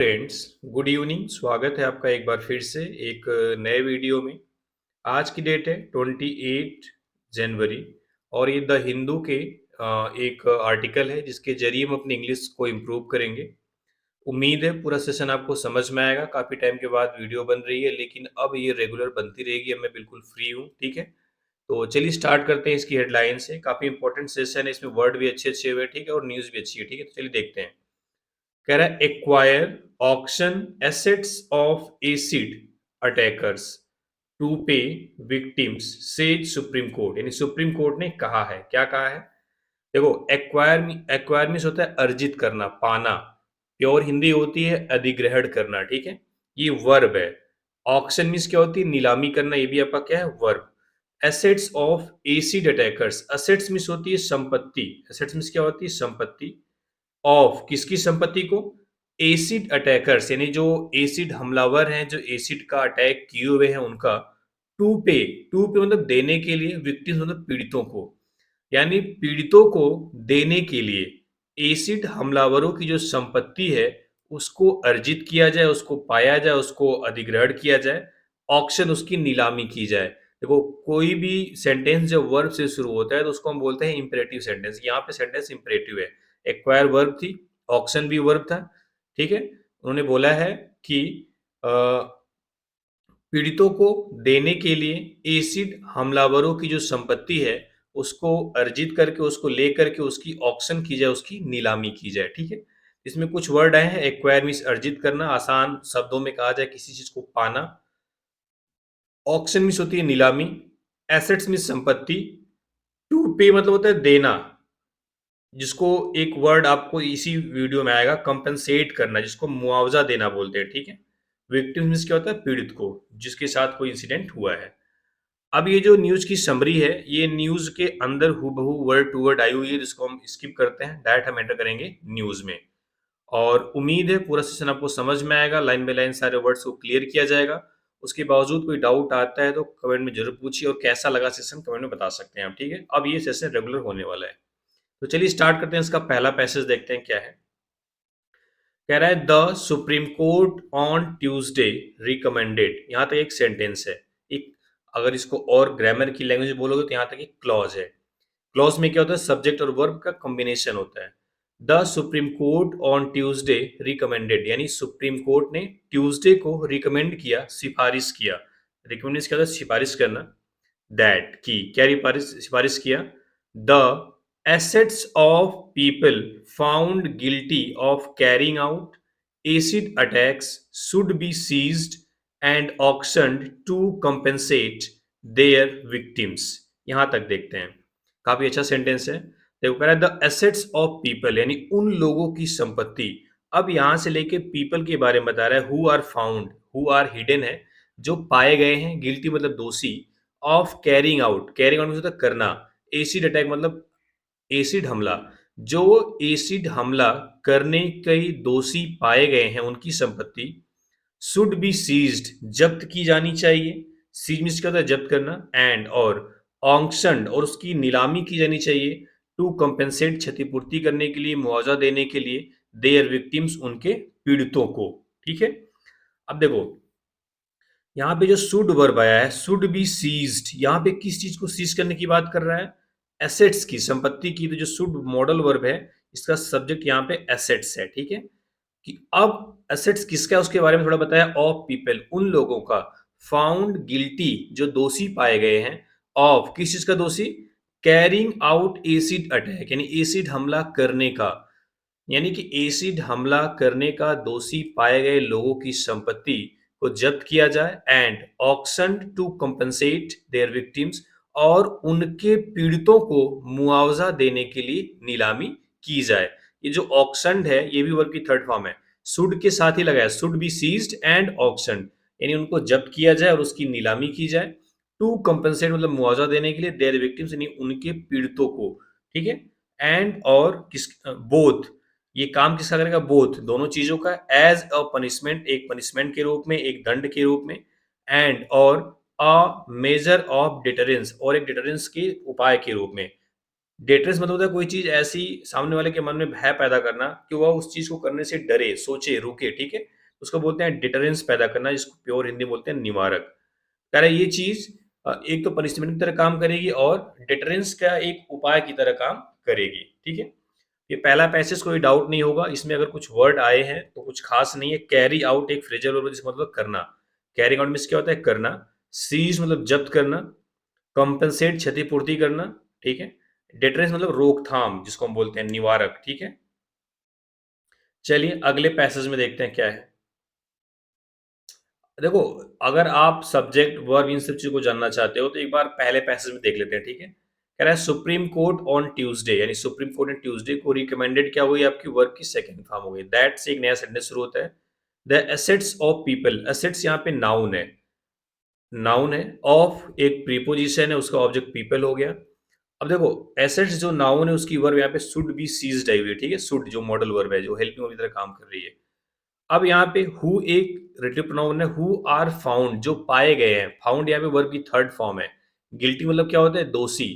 Friends, good evening. स्वागत है आपका एक बार फिर से एक नए वीडियो में। आज की डेट है 28 जनवरी और ये द हिंदू के एक आर्टिकल है जिसके जरिए हम अपनी इंग्लिश को इम्प्रूव करेंगे। उम्मीद है पूरा सेशन आपको समझ में आएगा। काफ़ी टाइम के बाद वीडियो बन रही है लेकिन अब ये रेगुलर बनती रहेगी। अब मैं बिल्कुल फ्री हूँ, ठीक है। तो चलिए स्टार्ट करते हैं इसकी हेडलाइन से। काफ़ी इंपॉर्टेंट सेशन है, इसमें वर्ड भी अच्छे अच्छे हुए, ठीक है, और न्यूज़ भी अच्छी है, ठीक है। तो चलिए देखते हैं। कह रहा है acquire auction assets of acid attackers to pay victims says supreme court. यानी सुप्रीम कोर्ट ने कहा है, क्या कहा है? देखो, एक्वायर मीन्स होता है अर्जित करना, पाना। प्योर हिंदी होती है अधिग्रहण करना, ठीक है। ये वर्ब है। ऑक्शन मीन्स क्या होती है? नीलामी करना। ये भी आपका क्या है? Verb. Assets of acid attackers, assets means होती है संपत्ति। एसेट्स मीन्स क्या होती है? संपत्ति। ऑफ किसकी संपत्ति को? एसिड अटैकर्स, यानी जो एसिड हमलावर हैं, जो एसिड का अटैक किए हुए हैं उनका। टू पे, टू पे मतलब देने के लिए, विक्टिम्स मतलब पीड़ितों को, यानी पीड़ितों को देने के लिए एसिड हमलावरों की जो संपत्ति है उसको अर्जित किया जाए, उसको पाया जाए, उसको अधिग्रहण किया जाए, ऑक्शन उसकी नीलामी की जाए। देखो, कोई भी सेंटेंस जब वर्ब से शुरू होता है तो उसको हम बोलते हैं इंपेरेटिव सेंटेंस। यहाँ पे सेंटेंस इंपेरेटिव है। एक्वायर वर्ब थी, ऑक्शन भी वर्ब था, ठीक है। उन्होंने बोला है कि अ, पीड़ितों को देने के लिए एसिड हमलावरों की जो संपत्ति है उसको अर्जित करके, उसको लेकर के उसकी ऑक्शन की जाए, उसकी नीलामी की जाए, ठीक है। इसमें कुछ वर्ड आए हैं। एक्वायर मीन्स अर्जित करना, आसान शब्दों में कहा जाए किसी चीज को पाना। ऑक्शन मीन्स होती है नीलामी। एसेट्स मीन्स संपत्ति। टू पे मतलब होता है देना, जिसको एक वर्ड आपको इसी वीडियो में आएगा, कंपनसेट करना, जिसको मुआवजा देना बोलते हैं, ठीक है। विक्टिम मीन्स क्या होता है? पीड़ित को, जिसके साथ कोई इंसिडेंट हुआ है। अब ये जो न्यूज की समरी है, ये न्यूज के अंदर हूबहू वर्ड टू वर्ड आई हुई है, जिसको हम स्किप करते हैं, डायरेक्ट हम एंटर करेंगे न्यूज में। और उम्मीद है पूरा सेशन आपको समझ में आएगा, लाइन बाय लाइन सारे वर्ड्स को क्लियर किया जाएगा। उसके बावजूद कोई डाउट आता है तो कमेंट में जरूर पूछिए, और कैसा लगा सेशन कमेंट में बता सकते हैं आप, ठीक है। अब ये सेशन रेगुलर होने वाला है। तो चलिए स्टार्ट करते हैं। इसका पहला पैसेज देखते हैं क्या है। कह रहा है the supreme court on Tuesday recommended. यहां तक एक सेंटेंस है। एक, अगर इसको और ग्रामर की लैंग्वेज बोलोगे तो यहां तक एक क्लॉज है। क्लॉज में क्या होता है? सब्जेक्ट और वर्ब का कॉम्बिनेशन होता है। The supreme court on Tuesday recommended, यानी सुप्रीम कोर्ट ने ट्यूसडे को रिकमेंड किया, सिफारिश किया। रिकमेंड क्या होता है? सिफारिश करना। दैट की क्या सिफारिश किया? The assets of people found guilty of carrying out acid attacks should be seized and auctioned to compensate their victims. यहां तक देखते हैं। काफी अच्छा सेंटेंस है। देखो, कह रहा है द एसेट्स ऑफ पीपल, यानी उन लोगों की संपत्ति। अब यहां से लेके पीपल के बारे में बता रहा है। Who are found, who are hidden है, जो पाए गए हैं। गिल्टी मतलब दोषी। Of carrying out, carrying out मतलब करना। एसिड अटैक मतलब एसिड हमला। जो एसिड हमला करने के दोषी पाए गए हैं उनकी संपत्ति शुड बी सीज्ड, जब्त की जानी चाहिए। सीज मीन्स क्या होता है? जब्त करना। एंड और ऑक्शन्ड, और उसकी नीलामी की जानी चाहिए। टू कंपेंसेट, क्षतिपूर्ति करने के लिए, मुआवजा देने के लिए। देयर विक्टिम्स, उनके पीड़ितों को, ठीक है। अब देखो, यहाँ पे जो शुड वर्ब आया है, शुड बी सीज्ड, यहाँ पे किस चीज को सीज करने की बात कर रहा है? एसेट्स की, संपत्ति की। तो जो शुड मॉडल वर्ब है, इसका सब्जेक्ट यहाँ पे एसेट्स है, ठीक है। कि अब एसेट्स किसका है उसके बारे में थोड़ा बताया। ऑफ पीपल, उन लोगों का। फाउंड गिल्टी, जो दोषी पाए गए हैं। ऑफ किस चीज का दोषी? कैरिंग आउट एसिड अटैक, यानी एसिड हमला करने का। यानी कि एसिड हमला करने का दोषी पाए गए लोगों की संपत्ति को जब्त किया जाए। And auction to compensate their victims, और उनके पीड़ितों को मुआवजा देने के लिए नीलामी की जाए। ये जो ऑक्शन है, ये भी वर्ब की थर्ड फॉर्म है। शुड के साथ ही लगाया, should be seized and auction, यानी उनको जब्त किया जाए और उसकी नीलामी की जाए। टू कंपनसेट मतलब मुआवजा देने के लिए, देयर विक्टिम्स यानी उनके पीड़ितों को, ठीक है। एंड और किस, बोथ, ये काम किसका करेगा? बोथ, दोनों चीजों का। एज अ पनिशमेंट, एक पनिशमेंट के रूप में, एक दंड के रूप में। एंड और अ मेजर ऑफ डिटरेंस, और एक डिटरेंस के उपाय के रूप में। डेटरेंस मतलब होता है कोई चीज ऐसी सामने वाले के मन में भय पैदा करना कि वह उस चीज को करने से डरे, सोचे, रुके, ठीक है। उसको बोलते हैं डिटरेंस पैदा करना, जिसको प्योर हिंदी में बोलते हैं निवारक। कह रहा है ये चीज एक तो पनिशमेंट की तरह काम करेगी और डिटरेंस का एक उपाय की तरह काम करेगी, ठीक है। ये पहला पैसेज, कोई डाउट नहीं होगा इसमें। अगर कुछ वर्ड आए हैं तो कुछ खास नहीं है। कैरी आउट एक फ्रेजल वर्ब है जिसका मतलब करना। कैरिंग आउट मीन्स क्या होता है? करना। सीज मतलब जब्त करना। कॉम्पेंसेट क्षतिपूर्ति करना, ठीक है। डेटरेंस मतलब रोकथाम, जिसको हम बोलते हैं निवारक, ठीक है। चलिए अगले पैसेज में देखते हैं क्या है। देखो, अगर आप सब्जेक्ट वर्ब इन सब चीजों को जानना चाहते हो तो एक बार पहले पैसेज में देख लेते हैं, ठीक है। कह रहा है सुप्रीम कोर्ट ऑन ट्यूसडे, यानी सुप्रीम कोर्ट ने ट्यूसडे को रिकमेंडेड क्या हुई? आपकी वर्ब की सेकंड फॉर्म हो गई। दैट से एक नया सेंटेंस शुरू होता है। The assets of people, assets यहाँ पे नाउन है। नाउन है। ऑफ एक प्रीपोजिशन है, उसका ऑब्जेक्ट पीपल हो गया। अब देखो, एसेट्स जो नाउन है उसकी वर्ब यहाँ पे शुड बी सीज्ड आई हुई है, ठीक है। शुड जो मॉडल वर्ब है, जो हेल्पिंग वर्ब की तरह काम कर रही है। अब यहाँ पे हु एक रिलेटिव प्रोनाउन है। हु आर फाउंड, जो पाए गए हैं। फाउंड यहाँ पे वर्ब की थर्ड फॉर्म है। गिल्टी मतलब क्या होता है? दोषी।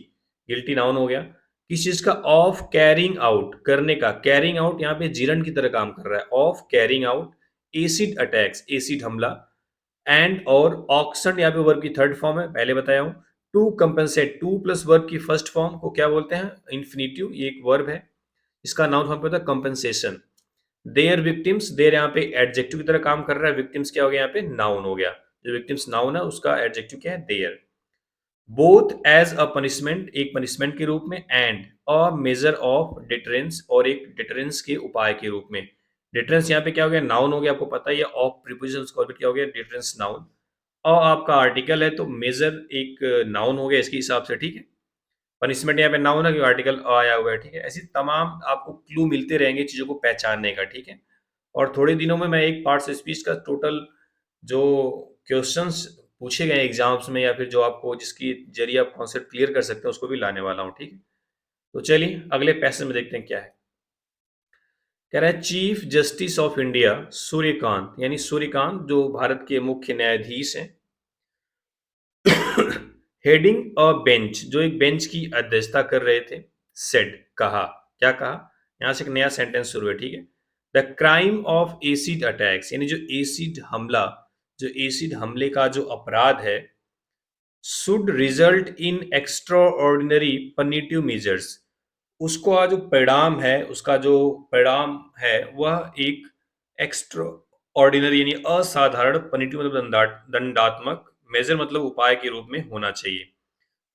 गिल्टी नाउन हो गया। किस चीज का? ऑफ कैरिंग आउट, करने का। कैरिंग आउट यहाँ पे जीरंड की तरह काम कर रहा है। Of carrying out acid attacks, acid हमला। एंड और ऑक्सन यहाँ पे वर्ब की थर्ड फॉर्म है, पहले बताया हूं। To compensate, to plus verb की फर्स्ट फॉर्म को क्या बोलते हैं? इन्फिनिटिव। ये एक वर्ब है, इसका नाउन फॉर्म पे होता है कंपनसेशन। देयर विक्टिम्स, देयर यहाँ पे एडजेक्टिव की तरह काम कर रहा है। विक्टिम्स क्या हो गया? यहाँ पे नाउन हो गया। जो विक्टिम्स नाउन है उसका एडजेक्टिव क्या है? There. Both as a punishment, एक पनिशमेंट के रूप में, and a measure of deterrence, और एक डिटरेंस के उपाय के रूप में। डिटरेंस यहाँ पे क्या हो गया? नाउन हो गया, आपको पता ही है। ऑफ प्रीपोजिशन उसका ऑर्बिट क्या हो गया? Deterrence noun. और आपका आर्टिकल है तो मेजर एक नाउन हो गया इसके हिसाब से, ठीक है। पनिशमेंट यहाँ पे नाउन है क्योंकि आर्टिकल आया हुआ है, ठीक है। ऐसी तमाम आपको क्लू मिलते रहेंगे चीजों को पहचानने का, ठीक है। और थोड़े दिनों में मैं एक पार्ट्स स्पीच का टोटल जो क्वेश्चंस पूछे गए एग्जाम्स में, या फिर जो आपको जिसकी जरिए आप कॉन्सेप्ट क्लियर कर सकते हैं, उसको भी लाने वाला हूँ, ठीक है। तो चलिए अगले पैसेज में देखते हैं क्या है। कह रहा है chief justice of India Suryakant, यानी सूर्यकांत जो भारत के मुख्य न्यायाधीश हैं, हेडिंग अ बेंच, जो एक बेंच की अध्यक्षता कर रहे थे, सेड कहा। क्या कहा? यहां से एक नया सेंटेंस शुरू है, ठीक है। The crime of acid attacks, यानी जो एसिड हमला, जो एसिड हमले का जो अपराध है, should result in extraordinary punitive measures, उसका जो परिणाम है, उसका जो परिणाम है वह एक एक्स्ट्रा ऑर्डिनरी यानी असाधारण, पनिटिव मतलब दंडात्मक, मेजर मतलब उपाय के रूप में होना चाहिए।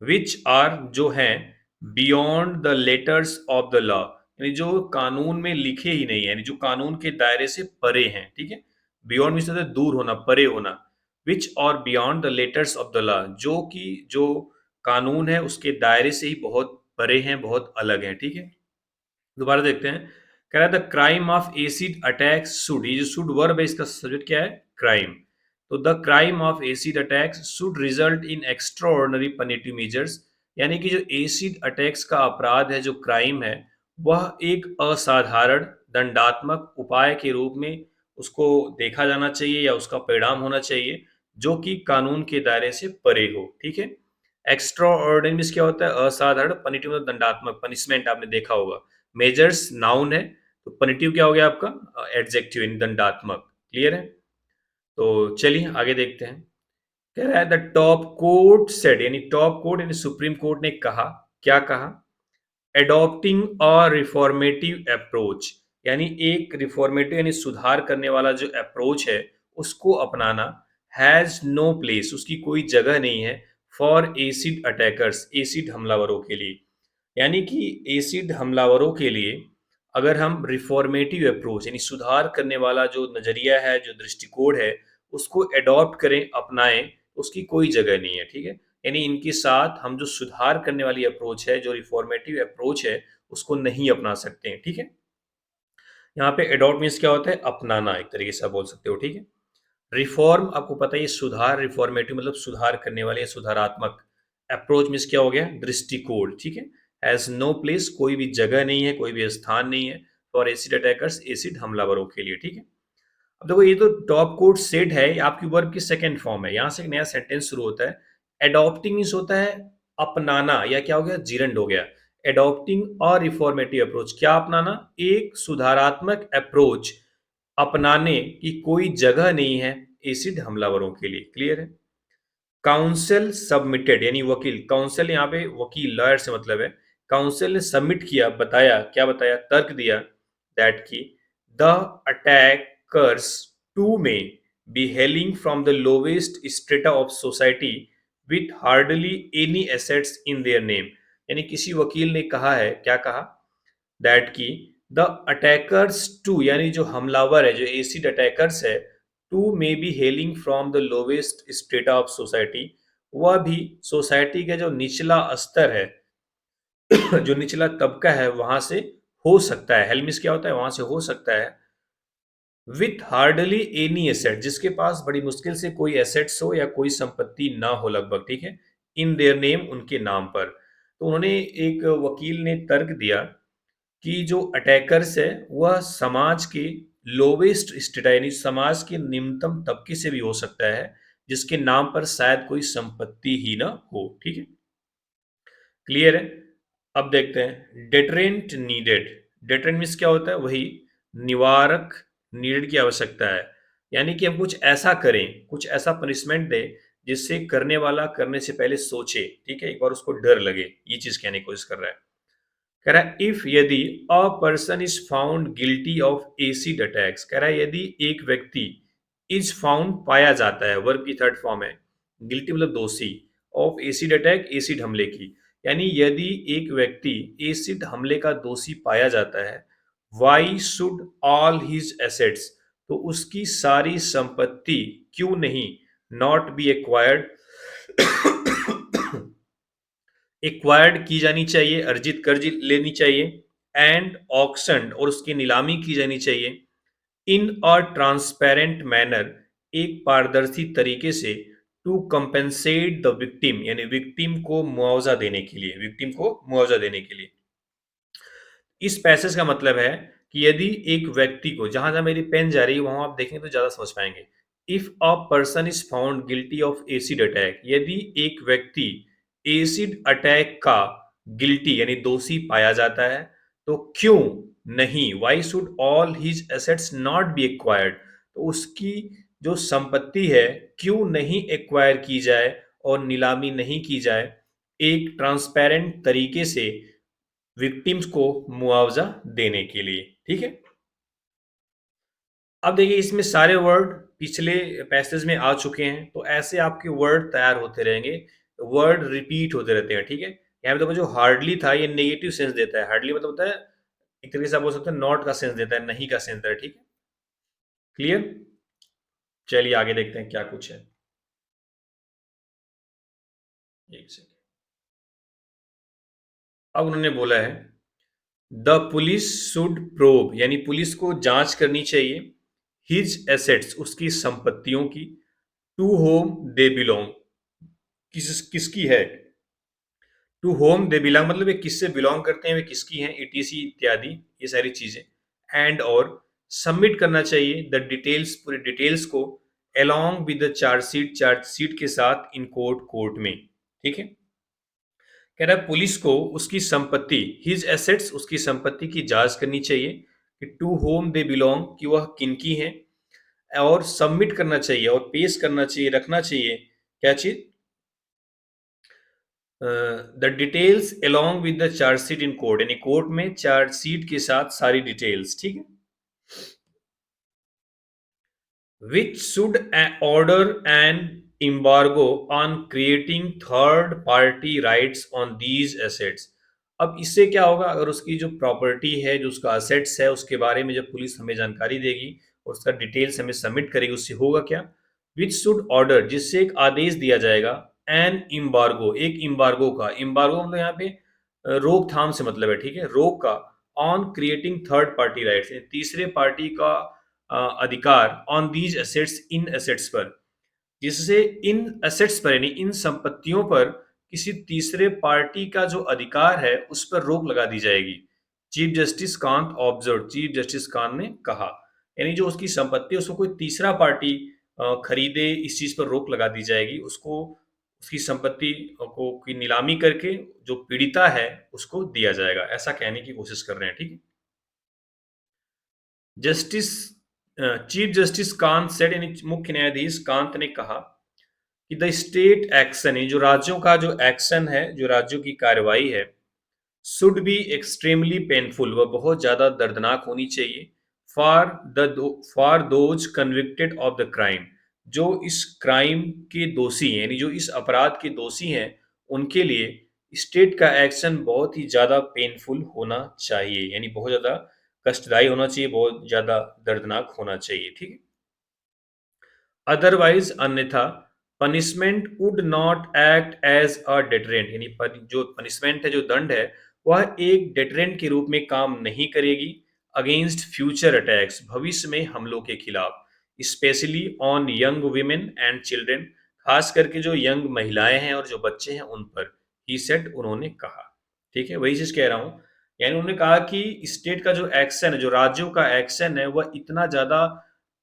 विच आर जो हैं beyond the letters of the law, यानी जो कानून में लिखे ही नहीं है, यानी जो कानून के दायरे से परे हैं, ठीक है। बियॉन्ड मीन्स होता है दूर होना, परे होना। विच और beyond the letters of the law, जो कि जो कानून है उसके दायरे से ही बहुत परे हैं, बहुत अलग हैं, ठीक है। दोबारा देखते हैं। कह रहा है the crime of acid attack should, ये जो शुड वर्ब है इसका सब्जेक्ट क्या है? क्राइम। तो the crime of acid attacks should result in extraordinary punitive measures, यानी कि जो एसिड अटैक्स का अपराध है, जो क्राइम है, वह एक असाधारण दंडात्मक उपाय के रूप में उसको देखा जाना चाहिए, या उसका परिणाम होना चाहिए, जो कि कानून के दायरे से परे हो, ठीक है। एक्स्ट्रा ऑर्डिनरी मीन्स क्या होता है? असाधारण। पनिटिव मतलब दंडात्मक, पनिशमेंट आपने देखा होगा। मेजर्स नाउन है, तो पनिटिव क्या हो गया आपका? एडजेक्टिव यानी दंडात्मक। क्लियर है? तो चलिए आगे देखते हैं। कह रहा है द टॉप कोर्ट सेड, यानी टॉप कोर्ट यानी सुप्रीम कोर्ट ने कहा। क्या कहा? एडॉप्टिंग अ रिफॉर्मेटिव अप्रोच, यानी एक रिफॉर्मेटिव यानी सुधार करने वाला जो अप्रोच है उसको अपनाना, हैज नो प्लेस, उसकी कोई जगह नहीं है, फॉर एसिड अटैकर्स, एसिड हमलावरों के लिए। यानी कि एसिड हमलावरों के लिए अगर हम रिफॉर्मेटिव अप्रोच यानी सुधार करने वाला जो नजरिया है, जो दृष्टिकोण है, उसको एडॉप्ट करें, अपनाएं, उसकी कोई जगह नहीं है, ठीक है। यानी इनके साथ हम जो सुधार करने वाली अप्रोच है, जो रिफॉर्मेटिव अप्रोच है, उसको नहीं अपना सकते हैं, ठीक है। यहाँ पे एडॉप्ट मीन्स क्या होता है? अपनाना, एक तरीके से आप बोल सकते हो, ठीक है। रिफॉर्म आपको पता है, सुधार। रिफॉर्मेटिव मतलब सुधार करने वाले, सुधारात्मक। अप्रोच मीन्स क्या हो गया? दृष्टिकोण, ठीक है। हैज नो प्लेस, कोई भी जगह नहीं है, कोई भी स्थान नहीं है, फॉर एसिड अटैकर्स, एसिड हमलावरों के लिए, ठीक है। अब देखो, ये तो टॉप कोट सेड है, ये आपकी वर्ब की सेकंड फॉर्म है। यहां से एक नया सेंटेंस शुरू होता है। एडॉप्टिंग मीन्स होता है अपनाना, या क्या हो गया? जीरंड हो गया। एडॉप्टिंग अ रिफॉर्मेटिव अप्रोच, क्या अपनाना? एक सुधारात्मक अप्रोच अपनाने की कोई जगह नहीं है एसिड हमलावरों के लिए। क्लियर है? काउंसिल सबमिटेड यानी वकील, काउंसिल यहाँ पे वकील लॉयर से मतलब है। काउंसिल ने सबमिट किया, बताया, क्या बताया? तर्क दिया दैट की the attackers to may be hailing from the lowest strata of society with hardly any assets in their name. यानी किसी वकील ने कहा है, क्या कहा? दैट की द अटैकर्स टू यानी जो हमलावर है, जो एसिड अटैकर्स है, to may be hailing from the lowest strata of society, वह भी सोसाइटी का जो निचला स्तर है जो निचला तबका है वहां से हो सकता है। हेलमिस क्या होता है? वहां से हो सकता है। विथ हार्डली एनी एसेट, जिसके पास बड़ी मुश्किल से कोई एसेट्स हो या कोई संपत्ति ना हो लगभग, ठीक है, इन देयर नेम, उनके नाम पर। तो उन्होंने, एक वकील ने तर्क दिया कि जो अटैकर्स है वह समाज के लोवेस्ट स्टेट यानी समाज के निम्नतम तबके से भी हो सकता है, जिसके नाम पर शायद कोई संपत्ति ही ना हो। ठीक है, क्लियर है? अब देखते हैं डेटरेंट नीडेड। डेटरेंट मीन्स क्या होता है? वही निवारक, नीडेड की आवश्यकता है, यानी कि हम कुछ ऐसा करें, कुछ ऐसा पनिशमेंट दें जिससे करने वाला करने से पहले सोचे, ठीक है, एक बार उसको डर लगे। ये चीज कहने की कोशिश कर रहा है। कह रहा है इफ, यदि a person is found guilty of acid attacks, कह रहा है यदि एक व्यक्ति इज फाउंड पाया जाता है, वर्ब की थर्ड फॉर्म है, गिल्टी मतलब दोषी, ऑफ एसिड अटैक, एसिड हमले की, यानी यदि एक व्यक्ति एसिड हमले का दोषी पाया जाता है, why should all his assets, तो उसकी सारी संपत्ति क्यों नहीं नॉट बी एक्वायर्ड एक्वायर्ड की जानी चाहिए, अर्जित कर लेनी चाहिए, एंड ऑक्शन, और उसकी नीलामी की जानी चाहिए, इन अ ट्रांसपेरेंट मैनर, एक पारदर्शी तरीके से, टू कंपेंसेट द विक्टिम यानी विक्टिम को मुआवजा देने के लिए, विक्टिम को मुआवजा देने के लिए। इस पैसेज का मतलब है कि यदि एक व्यक्ति को, जहां जहां मेरी पेन जा रही है वहां आप देखेंगे तो ज्यादा समझ पाएंगे। If a person is found guilty of acid attack, यदि एक व्यक्ति एसिड अटैक का गिल्टी यानी दोषी पाया जाता है, तो क्यों नहीं, why should all his assets not be acquired, तो उसकी जो संपत्ति है क्यों नहीं एक्वायर की जाए और नीलामी नहीं की जाए, एक ट्रांसपेरेंट तरीके से विक्टिम्स को मुआवजा देने के लिए। ठीक है, अब देखिए इसमें सारे वर्ड पिछले पैसेज में आ चुके हैं, तो ऐसे आपके वर्ड तैयार होते रहेंगे, वर्ड रिपीट होते रहते हैं। ठीक है, यहाँ पे देखो जो हार्डली था ये नेगेटिव सेंस देता है, हार्डली मतलब होता है, एक तरीके से आप बोल सकते हैं नॉट का सेंस देता है, नहीं का सेंस देता है। ठीक है, क्लियर? चलिए आगे देखते हैं क्या कुछ है। एक सेकंड, अब उन्होंने बोला है द पुलिस शुड प्रोब, यानी पुलिस को जांच करनी चाहिए, हिज एसेट्स, उसकी संपत्तियों की, टू होम दे बिलोंग, किसकी है, टू होम दे बिलोंग मतलब वे किससे बिलोंग करते हैं, वे किसकी हैं, इटीसी इत्यादि, ये सारी चीजें। एंड और सबमिट करना चाहिए द डिटेल्स, पूरी डिटेल्स को, along with the chargesheet, chargesheet के साथ, इन कोर्ट, कोर्ट में। ठीक है, कह रहा है पुलिस को उसकी संपत्ति, हिज एसेट्स, उसकी संपत्ति की जांच करनी चाहिए कि टू होम दे बिलोंग, कि वह किनकी हैं, और सबमिट करना चाहिए और पेश करना चाहिए, रखना चाहिए, क्या चीज, the details along with the chargesheet in court, यानी कोर्ट में चार्जशीट के साथ सारी डिटेल्स। ठीक है, which should order an embargo on creating third party rights on these assets। अब इससे क्या होगा, अगर उसकी जो प्रॉपर्टी है, जो उसका असेट्स है, उसके बारे में जब पुलिस हमें जानकारी देगी और उसका डिटेल्स हमें सबमिट करेगी, उससे होगा क्या, विच शुड ऑर्डर, जिससे एक आदेश दिया जाएगा, एन इम्बार्गो, एक इम्बार्गो का, इम्बार्गो मतलब यहाँ पे रोकथाम से मतलब है, ठीक है, रोक का, on creating third party rights, तीसरे पार्टी का अधिकार, on these assets, in assets पर, जिससे इन एसेट्स पर यानी इन संपत्तियों पर किसी तीसरे पार्टी का जो अधिकार है उस पर रोक लगा दी जाएगी। Chief justice Kant observe, chief justice Kant ने कहा, यानी जो उसकी संपत्ति है उसको कोई तीसरा पार्टी खरीदे, इस चीज पर रोक लगा दी जाएगी, उसको उसकी संपत्ति को की नीलामी करके जो पीड़िता है उसको दिया जाएगा, ऐसा कहने की कोशिश कर रहे हैं, ठीक है। Justice chief justice Kant said, यानी मुख्य न्यायाधीश कांत ने कहा कि द स्टेट एक्शन, ये जो राज्यों का जो एक्शन है, जो राज्यों की कार्रवाई है, शुड बी एक्सट्रीमली पेनफुल, वह बहुत ज्यादा दर्दनाक होनी चाहिए, for the for those convicted of the crime, जो इस क्राइम के दोषी हैं, यानी जो इस अपराध के दोषी हैं, उनके लिए स्टेट का एक्शन बहुत ही ज्यादा पेनफुल होना चाहिए, यानी बहुत ज्यादा कष्टदायी होना चाहिए, बहुत ज्यादा दर्दनाक होना चाहिए, ठीक है। अदरवाइज अन्यथा punishment would not act as a deterrent, यानी जो पनिशमेंट है, जो दंड है, वह एक डेटरेंट के रूप में काम नहीं करेगी अगेंस्ट फ्यूचर अटैक्स, भविष्य में हमलों के खिलाफ, specially on young women and children, खास करके जो यंग महिलाएं हैं और जो बच्चे हैं उन पर, ही सेड, उन्होंने कहा, ठीक है, वही चीज कह रहा हूं। यानी उन्होंने कहा कि स्टेट का जो एक्शन है, जो राज्यों का एक्शन है, वह इतना ज्यादा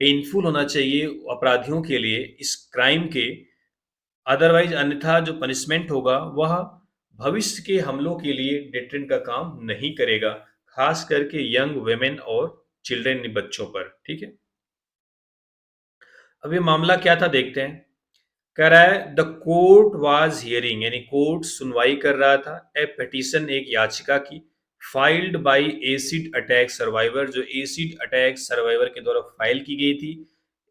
पेनफुल होना चाहिए अपराधियों के लिए इस क्राइम के, अदरवाइज अन्यथा जो पनिशमेंट होगा वह भविष्य के हमलों के लिए डिटरेंट का काम नहीं करेगा, खास करके यंग वुमेन और चिल्ड्रन, बच्चों पर, ठीक है। अब ये मामला क्या था देखते हैं। कह रहा है द कोर्ट वाज हियरिंग, यानी कोर्ट सुनवाई कर रहा था, ए पिटीशन, एक याचिका की, filed by acid attack survivor, जो एसिड अटैक सर्वाइवर के द्वारा फाइल की गई थी,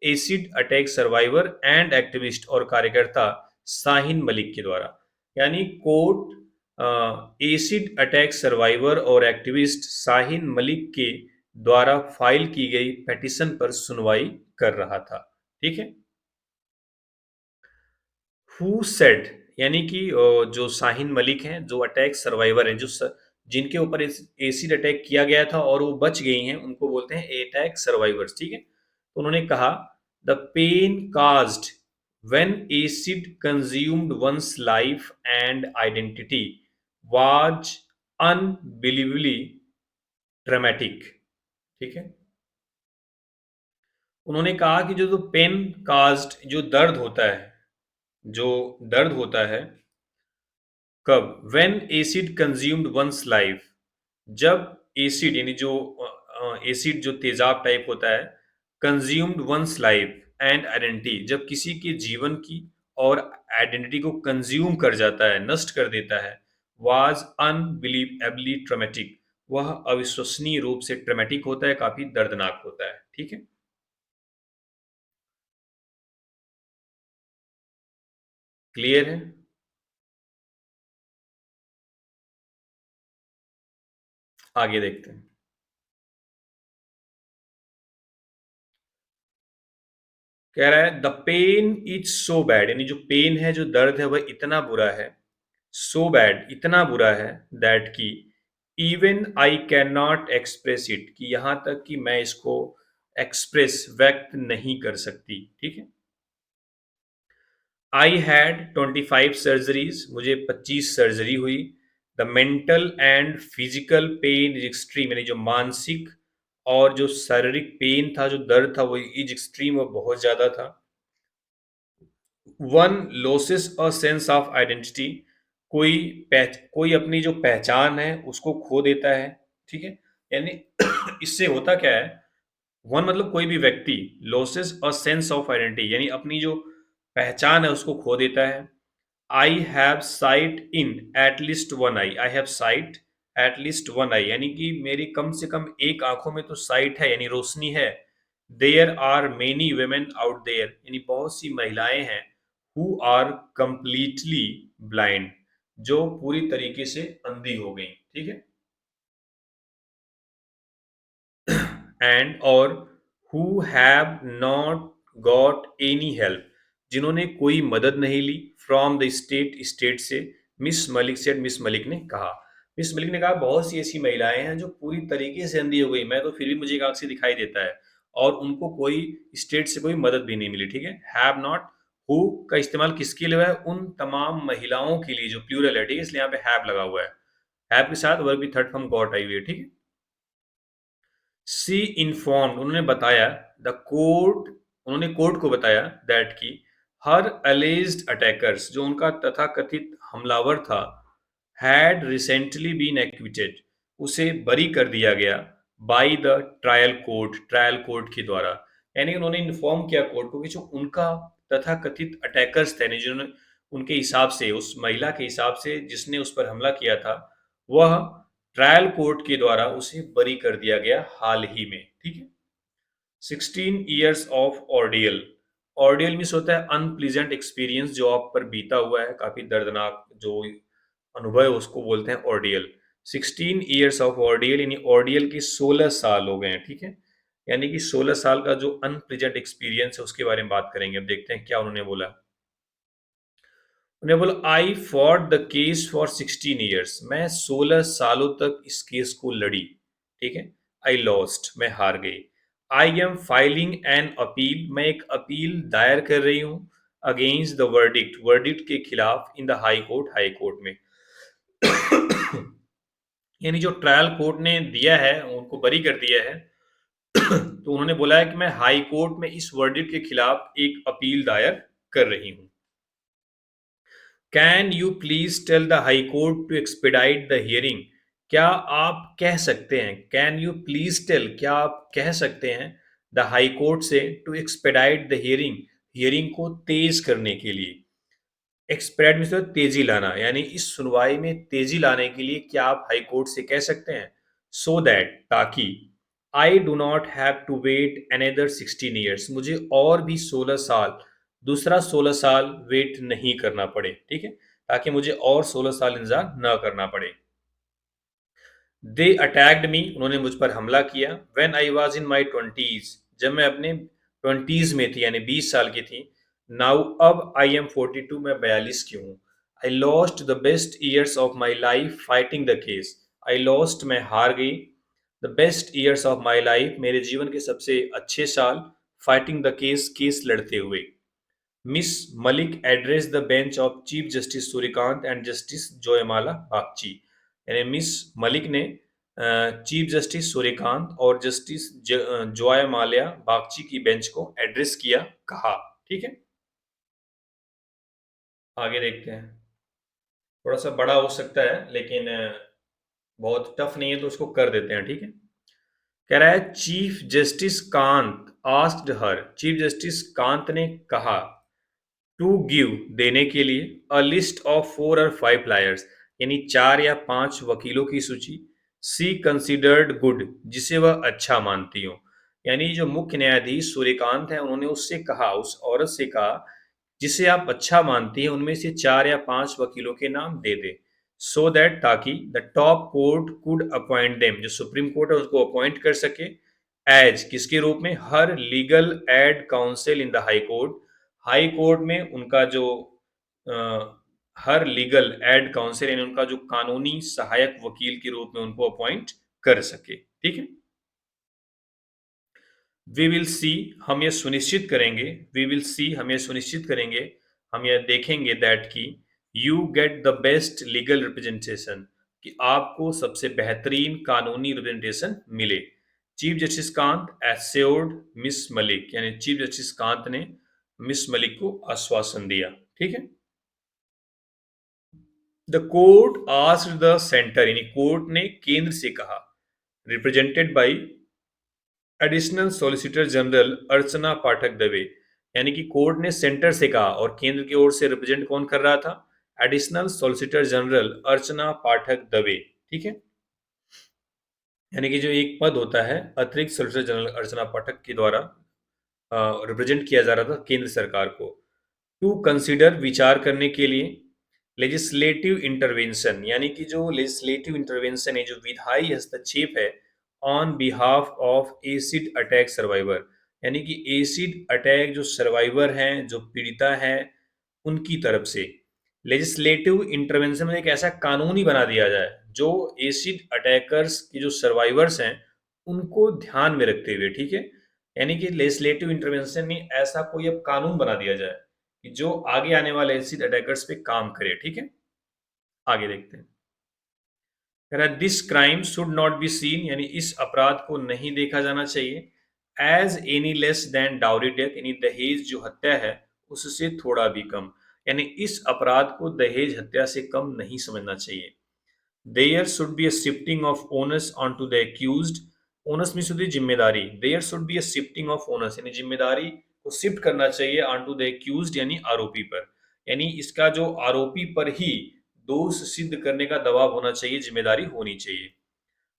acid attack survivor and activist, और कार्यकर्ता शाहीन मलिक के द्वारा। यानी कोर्ट एसिड अटैक सर्वाइवर और एक्टिविस्ट शाहीन मलिक के द्वारा फाइल की गई पिटीशन पर सुनवाई कर रहा था, ठीक है। हु सेड, यानी कि जो शाहीन मलिक हैं, जो अटैक सर्वाइवर हैं, जिनके ऊपर एसिड अटैक किया गया था और वो बच गई हैं, उनको बोलते हैं अटैक सर्वाइवर्स, ठीक है। तो उन्होंने कहा the pain caused when acid consumed one's life and identity was unbelievably dramatic, ठीक है। उन्होंने कहा कि जो पेन काज्ड, जो दर्द होता है, जो दर्द होता है, कब, when acid consumed one's life, जब एसिड, यानी जो एसिड जो तेजाब टाइप होता है, consumed one's life and identity, जब किसी के जीवन की और आइडेंटिटी को कंज्यूम कर जाता है, नष्ट कर देता है, वाज अनबिलीवेबली ट्रमेटिक, वह अविश्वसनीय रूप से ट्रमेटिक होता है, काफी दर्दनाक होता है, ठीक है। क्लियर है। आगे देखते हैं। कह रहा है the pain is so bad, यानी जो पेन है, जो दर्द है, वह इतना बुरा है, सो बैड, इतना बुरा है, दैट की even I can not express it, कि यहां तक कि मैं इसको एक्सप्रेस, व्यक्त नहीं कर सकती, ठीक है। आई हैड 25 सर्जरीज, मुझे 25 सर्जरी हुई, the mental and physical pain is extreme, यानी जो मानसिक और जो शारीरिक पेन था, जो दर्द था, वो इज एक्सट्रीम, वो बहुत ज्यादा था। One losses a sense of identity, कोई अपनी जो पहचान है उसको खो देता है, ठीक है। यानी इससे होता क्या है, वन मतलब कोई भी व्यक्ति, loses a sense of identity, यानी अपनी जो पहचान है उसको खो देता है। I have sight in at least one eye, I have sight at least one eye, यानी कि मेरी कम से कम एक आंखों में तो साइट है, यानी रोशनी है। There are many women out there, यानी बहुत सी महिलाएं हैं, हु आर कंप्लीटली ब्लाइंड, जो पूरी तरीके से अंधी हो गई, ठीक है। एंड और who have not got any help, जिन्होंने कोई मदद नहीं ली, फ्रॉम द स्टेट, स्टेट से, miss Malik said, miss Malik ने कहा। मिस मलिक ने कहा बहुत सी ऐसी महिलाएं हैं जो पूरी तरीके से अंधी हो गई, मैं तो फिर भी मुझे एक आंख से दिखाई देता है, और उनको कोई स्टेट से कोई मदद भी नहीं मिली, ठीक है। हैव नॉट, हु का इस्तेमाल किसके लिए हुआ है, उन तमाम महिलाओं के लिए, जो प्लूरल है, ठीक है, इसलिए यहाँ पे हैव लगा हुआ है। हैव के साथ वर्ब की थर्ड फॉर्म गॉट आई हुई है, ठीक है। सी इन्फॉर्म्ड, उन्होंने बताया, द कोर्ट, उन्होंने कोर्ट को बताया, दैट की हर अलेज्ड अटैकर्स, जो उनका तथाकथित हमलावर था, हैड रिसेंटली बीन एक्विटेड, उसे बरी कर दिया गया, बाय द ट्रायल कोर्ट के द्वारा। यानी उन्होंने इन्फॉर्म किया कोर्ट को कि जो उनका तथाकथित अटैकर्स थे, यानी जिन्होंने उनके हिसाब से, उस महिला के हिसाब से जिसने उस पर हमला किया था, वह ट्रायल कोर्ट के द्वारा उसे बरी कर दिया गया हाल ही में। ठीक है। 16 years of ordeal. Ordeal means होता है अनप्लीजेंट एक्सपीरियंस, जो आप पर बीता हुआ है, काफी दर्दनाक जो अनुभव है उसको बोलते हैं ऑर्डियल। 16 years ऑफ ऑर्डियल, यानी ऑर्डियल के 16 साल हो गए हैं। ठीक है। यानी कि 16 साल का जो अनप्लीजेंट एक्सपीरियंस है उसके बारे में बात करेंगे। अब देखते हैं क्या उन्होंने बोला। उन्होंने बोला, I fought the case for 16 years, मैं 16 सालों तक इस केस को लड़ी। ठीक है। आई लॉस्ट, मैं हार गई। I am filing an appeal, मैं एक अपील दायर कर रही हूं अगेंस्ट द वर्डिक्ट, वर्डिक्ट के खिलाफ, इन द हाई कोर्ट में। यानी जो ट्रायल कोर्ट ने दिया है, उनको बरी कर दिया है, तो उन्होंने बोला है कि मैं हाई कोर्ट में इस वर्डिक्ट के खिलाफ एक अपील दायर कर रही हूं। Can you please tell the high court to expedite the hearing, क्या आप कह सकते हैं, कैन यू प्लीज टेल, क्या आप कह सकते हैं द हाई कोर्ट से, to expedite the hearing, hearing को तेज करने के लिए। एक्सपेडाइट मीन्स तेजी लाना, यानी इस सुनवाई में तेजी लाने के लिए क्या आप हाई कोर्ट से कह सकते हैं, सो दैट, ताकि, I do not have to wait another 16 years, मुझे और भी 16 साल, दूसरा 16 साल वेट नहीं करना पड़े। ठीक है। ताकि मुझे और 16 साल इंतजार न करना पड़े। दे अटैक्ड मी, उन्होंने मुझ पर हमला किया, when I was in my twenties, जब मैं अपने ट्वेंटीज में थी, यानी 20 साल की थी। नाउ, अब आई एम 42, मैं 42 की हूँ। I lost the best years of my life fighting the case, I lost, मैं हार गई, the best years of my life, मेरे जीवन के सबसे अच्छे साल, फाइटिंग द केस, केस लड़ते हुए। Miss Malik address the bench of chief justice Suryakant and justice जयमाला बागची, यानी मिस मलिक ने चीफ जस्टिस सूर्यकांत और जस्टिस जयमाल्या बागची की बेंच को एड्रेस किया, कहा। ठीक है। आगे देखते हैं। थोड़ा सा बड़ा हो सकता है, लेकिन बहुत टफ नहीं है, तो उसको कर देते हैं। ठीक है। कह रहा है, chief justice Kant asked her, chief justice Kant ने कहा, टू गिव, देने के लिए, अ लिस्ट ऑफ 4 और 5 लायर्स, यानी 4 या 5 वकीलों की सूची, सी कंसिडर्ड गुड, जिसे वह अच्छा मानती हो। यानी जो मुख्य न्यायाधीश सूर्यकांत है, उन्होंने उससे कहा, उस औरत से कहा जिसे आप अच्छा मानती हैं, उनमें से 4 या 5 वकीलों के नाम दे दे, सो दैट, ताकि the top court could appoint them, जो सुप्रीम कोर्ट है उसको अपॉइंट कर सके, एज, किसके रूप में, हर legal aid counsel in the high court, high court में उनका जो अ, हर लीगल एड काउंसिल, यानी उनका जो कानूनी सहायक वकील के रूप में उनको अपॉइंट कर सके। ठीक है। वी विल सी, हम ये सुनिश्चित करेंगे, वी विल सी, हम ये सुनिश्चित करेंगे, हम ये देखेंगे, दैट की, you get the best legal representation, कि आपको सबसे बेहतरीन कानूनी रिप्रेजेंटेशन मिले। Chief justice Kant assured miss Malik, यानी चीफ जस्टिस कांत ने मिस मलिक को आश्वासन दिया। ठीक है। The court asked the centre, यानी कोर्ट ने केंद्र से कहा, represented by additional solicitor general Archana Pathak Dave, यानी कि कोर्ट ने सेंटर से कहा, और केंद्र की ओर से रिप्रेजेंट कौन कर रहा था, additional solicitor general Archana Pathak Dave. ठीक है। यानी कि जो एक पद होता है अतिरिक्त सॉलिसिटर जनरल अर्चना पाठक के द्वारा रिप्रेजेंट किया जा रहा था केंद्र सरकार को, टू कंसिडर, विचार करने के लिए, लेजिस्लेटिव इंटरवेंशन, यानी कि जो लेजिस्लेटिव इंटरवेंशन है, जो विधायी हस्तक्षेप है, on behalf of acid attack survivor, यानी कि एसिड अटैक जो सर्वाइवर हैं, जो पीड़िता हैं, उनकी तरफ से। लेजिस्लेटिव इंटरवेंशन में एक ऐसा कानून ही बना दिया जाए जो एसिड अटैकर्स की जो सर्वाइवर्स हैं उनको ध्यान में रखते हुए। ठीक है। यानी कि लेजिस्लेटिव इंटरवेंशन में ऐसा कोई अब कानून बना दिया जाए कि जो आगे आने वाले एसिड अटैकर्स पे काम करे। ठीक है। आगे देखते हैं। कह रहा है, this crime should not be seen, यानी इस अपराध को नहीं देखा जाना चाहिए, as any less than dowry death, यानी दहेज जो हत्या है उससे थोड़ा भी कम। यानी इस अपराध को दहेज हत्या से कम नहीं समझना चाहिए। There should be a shifting of onus onto the accused. Onus means होती है जिम्मेदारी। There should be a shifting of onus यानी जिम्मेदारी को शिफ्ट करना चाहिए onto the accused यानी आरोपी पर। यानी इसका जो आरोपी पर ही दोष सिद्ध करने का दबाव होना चाहिए, जिम्मेदारी होनी चाहिए।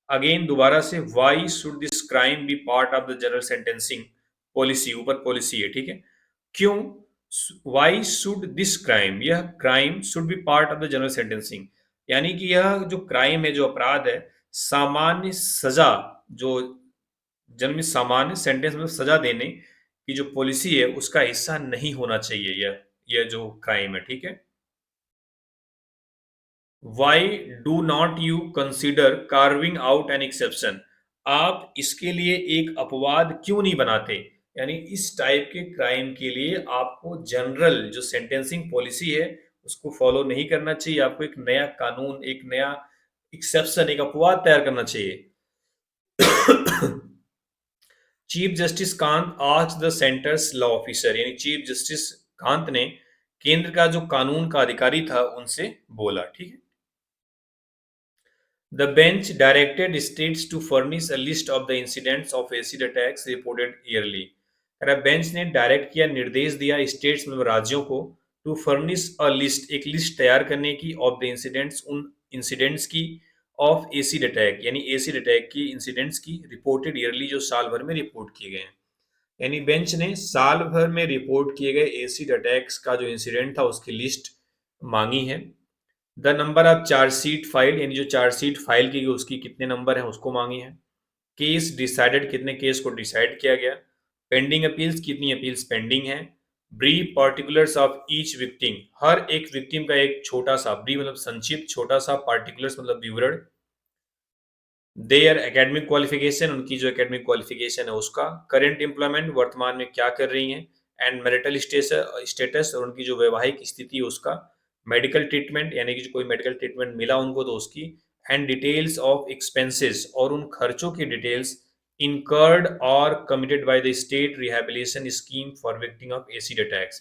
अगेन दोबारा से, why should this crime be part of the general sentencing policy, ऊपर पॉलिसी है, ठीक है। क्यों, वाई शुड दिस क्राइम, यह crime should be part of the general sentencing, यानी कि यह जो क्राइम है, जो अपराध है, सामान्य सजा, जो जन्म में सामान्य सेंटेंस में सजा देने की जो पॉलिसी है उसका हिस्सा नहीं होना चाहिए यह जो क्राइम है, ठीक है। Why do not you consider carving out an exception, आप इसके लिए एक अपवाद क्यों नहीं बनाते, यानी इस टाइप के क्राइम के लिए आपको जनरल जो सेंटेंसिंग पॉलिसी है उसको फॉलो नहीं करना चाहिए, आपको एक नया कानून, एक नया एक्सेप्शन, एक अपवाद तैयार करना चाहिए। चीफ जस्टिस कांत आज द सेंटर्स लॉ ऑफिसर, यानी चीफ जस्टिस कांत ने केंद्र का जो कानून का अधिकारी था उनसे बोला, ठीक है। The bench directed states to furnish a list of the incidents of acid attacks reported yearly. Bench ने डायरेक्ट किया, निर्देश दिया स्टेट्स में राज्यों को टू फर्निश अ लिस्ट, एक लिस्ट तैयार करने की, ऑफ द इंसिडेंट्स, उन इंसिडेंट्स की, ऑफ एसिड अटैक यानी एसिड अटैक की इंसिडेंट्स की, रिपोर्टेड ईयरली जो साल भर में रिपोर्ट किए गए हैं। यानी बेंच ने साल भर में रिपोर्ट किए गए एसिड अटैक्स का जो इंसिडेंट था उसकी लिस्ट मांगी है। The number of chargesheet file, यानी जो चार्जशीट फाइल की गई उसकी कितने नंबर है उसको मांगी है। केस डिसाइडेड, कितने केस को डिसाइड किया गया। पेंडिंग अपील्स, कितनी अपील्स पेंडिंग है। Brief particulars of each victim, हर एक विक्टिम का एक छोटा सा, ब्रीफ मतलब संक्षिप्त, छोटा सा, पार्टिकुलर्स मतलब विवरण। देयर एकेडमिक क्वालिफिकेशन, उनकी जो एकेडमिक क्वालिफिकेशन है उसका। करेंट एम्प्लॉयमेंट, वर्तमान में क्या कर रही हैं। एंड मैरिटल स्टेटस, और उनकी जो वैवाहिक स्थिति है उसका। मेडिकल ट्रीटमेंट, यानी कि जो कोई मेडिकल ट्रीटमेंट मिला उनको तो उसकी। एंड डिटेल्स ऑफ एक्सपेंसेस, और उन खर्चों की details incurred or committed by the state rehabilitation scheme for victim of acid attacks.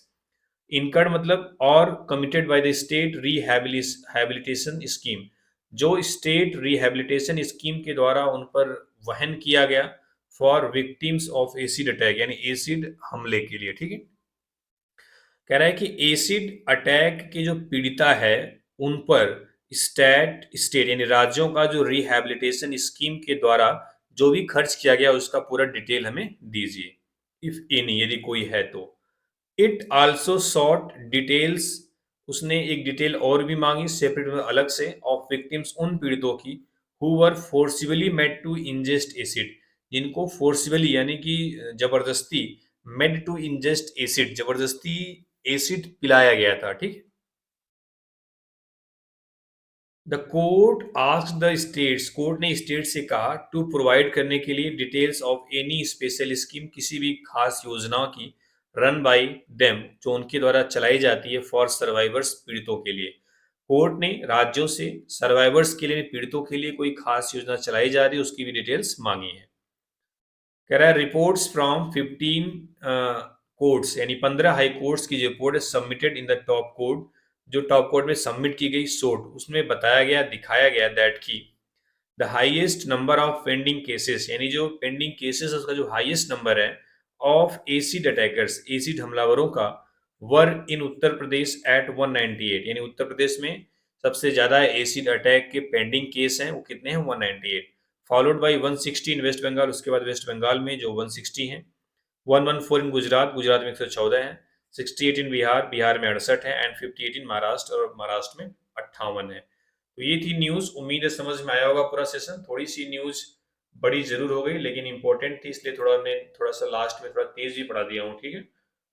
incurred मतलब और committed by the state rehabilitation scheme, जो स्टेट रिहेबिलिटेशन स्कीम के द्वारा उन पर वहन किया गया for victims of acid attack, यानी एसिड हमले के लिए, ठीक है। कह रहा है कि एसिड अटैक की जो पीड़िता है उन पर स्टेट यानी राज्यों का जो रिहेबिलिटेशन स्कीम के द्वारा जो भी खर्च किया गया उसका पूरा डिटेल हमें दीजिए, इफ एनी, यदि कोई है तो। इट आल्सो सॉट डिटेल्स, उसने एक डिटेल और भी मांगी सेपरेट में अलग से, ऑफ विक्टिम्स, उन पीड़ितों की, who were forcibly made to ingest acid, जिनको फोर्सिबली यानी कि जबरदस्ती, मेड टू इंजेस्ट एसिड, जबरदस्ती एसिड पिलाया गया था, ठीक। The court asked the states, court ने स्टेट से कहा टू प्रोवाइड करने के लिए details of any special scheme, किसी भी खास योजना की, रन बाय देम, जो उनके द्वारा चलाई जाती है, फॉर सर्वाइवर्स, पीड़ितों के लिए। कोर्ट ने राज्यों से सर्वाइवर्स के लिए, पीड़ितों के लिए कोई खास योजना चलाई जा रही है उसकी भी डिटेल्स मांगी है। कह रहा है रिपोर्ट्स फ्रॉम 15 कोर्ट्स, यानी 15 हाई कोर्ट्स की जो रिपोर्ट है submitted in the top court, जो टॉप कोर्ट में सबमिट की गई सोट, उसमें बताया गया, दिखाया गया दैट की the highest number of pending cases, यानी जो पेंडिंग केसेस है उसका जो हाईएस्ट नंबर है, ऑफ एसिड अटैकर्स, एसिड हमलावरों का, वर इन उत्तर प्रदेश एट 198, यानी उत्तर प्रदेश में सबसे ज्यादा एसिड अटैक के पेंडिंग केस हैं वो कितने हैं, 198, followed by 160 in West Bengal, उसके बाद वेस्ट बंगाल में जो 160 हैं, 114 इन गुजरात, गुजरात में 114 है, 68 इन बिहार, बिहार में 68 है, एंड 58 इन महाराष्ट्र, और महाराष्ट्र में 58 है। तो ये थी न्यूज, उम्मीद है समझ में आया होगा पूरा सेशन। थोड़ी सी न्यूज बड़ी जरूर हो गई लेकिन इंपॉर्टेंट थी, इसलिए थोड़ा मैं थोड़ा सा लास्ट में थोड़ा तेज भी पढ़ा दिया हूँ, ठीक है।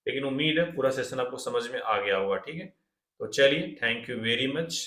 लेकिन उम्मीद है पूरा सेशन आपको समझ में आ गया होगा, ठीक है। तो चलिए, थैंक यू वेरी मच।